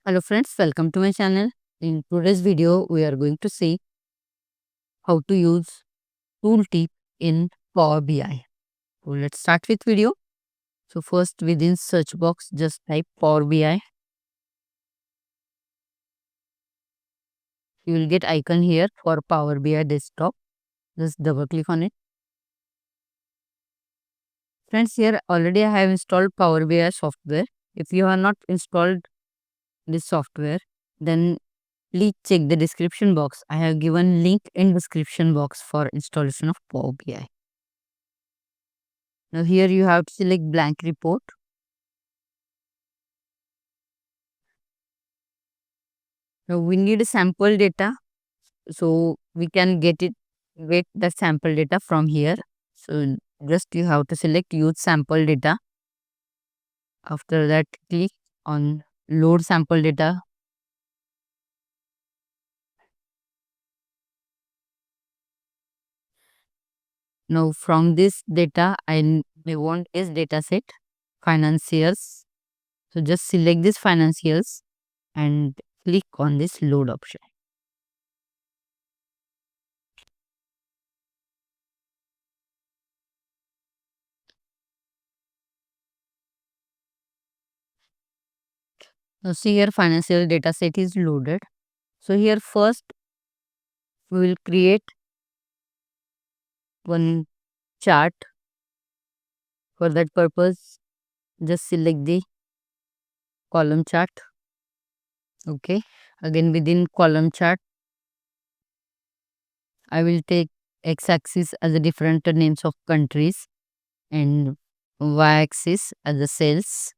Hello friends, welcome to my channel. In today's video, we are going to see how to use Tooltip in Power BI. So let's start with video. So first within search box, just type Power BI. You will get icon here for Power BI desktop. Just double click on it. Friends, here already I have installed Power BI software. If you have not installed this software, then please check the description box. I have given link in description box for installation of Power BI. Now here you have to select blank report. Now we need sample data, so we can get the sample data from here. So just you have to select use sample data. After that, click on load sample data. Now from this data, I want is data set financials. So just select this financials and click on this load option. Now see here financial data set is loaded. So here first we will create one chart. For that purpose, just select the column chart. Okay. Again within column chart, I will take x-axis as the different names of countries and y-axis as the sales.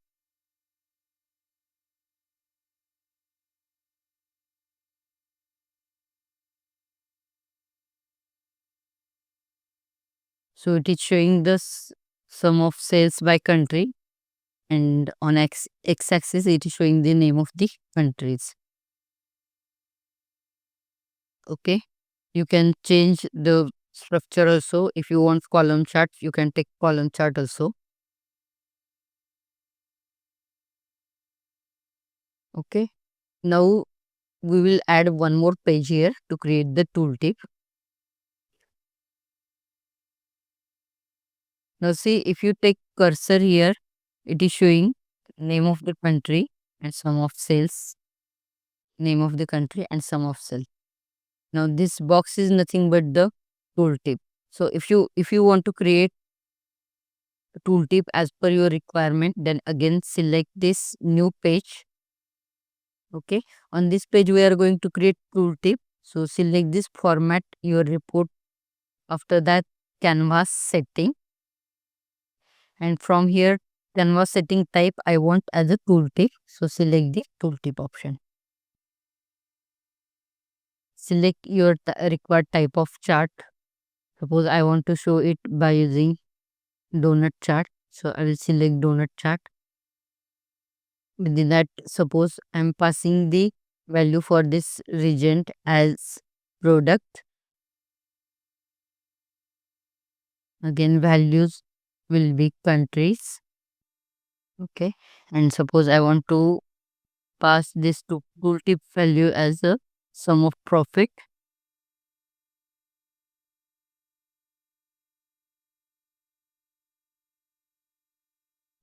So it is showing the sum of sales by country, and on x-axis it is showing the name of the countries. Okay. You can change the structure also. If you want column chart, you can take column chart also. Okay. Now we will add one more page here to create the tooltip. Now see, if you take cursor here, it is showing name of the country and sum of sales, name of the country and sum of sales. Now this box is nothing but the tooltip. So if you want to create a tooltip as per your requirement, then again select this new page. Okay, on this page we are going to create tooltip. So select this format your report. After that, canvas setting, and from here canvas setting type I want as a tooltip. So select the tooltip option. Select your required type of chart. Suppose I want to show it by using donut chart. So I will select donut chart. Within that, suppose I am passing the value for this region as product. Again values will be countries. Okay, and suppose I want to pass this to tooltip value as a sum of profit.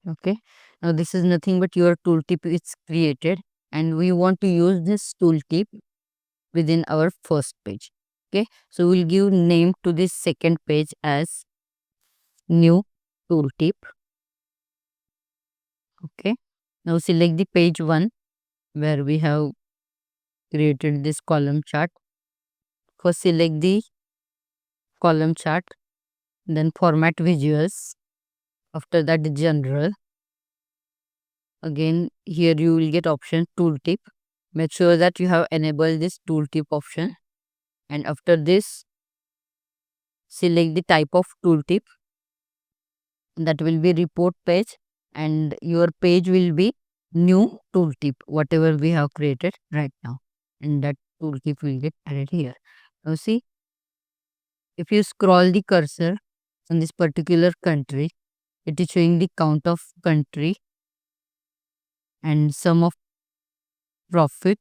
Okay, now this is nothing but your tooltip is created, and we want to use this tooltip within our first page. Okay, so we'll give name to this second page as new tooltip. Okay, now select the page 1 where we have created this column chart. First select the column chart, then format visuals. After that, the general. Again here you will get option tooltip. Make sure that you have enabled this tooltip option, and after this select the type of tooltip. That will be report page, and your page will be new tooltip whatever we have created right now, and that tooltip will get added here. Now see, if you scroll the cursor on this particular country, it is showing the count of country and sum of profit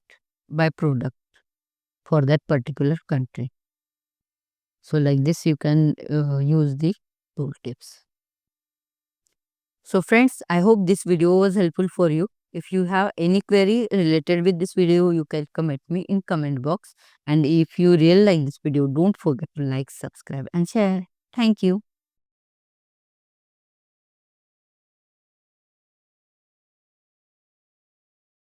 by product for that particular country. So like this you can use the tooltips. So friends, I hope this video was helpful for you. If you have any query related with this video, you can comment me in comment box. And if you really like this video, don't forget to like, subscribe and share. Thank you.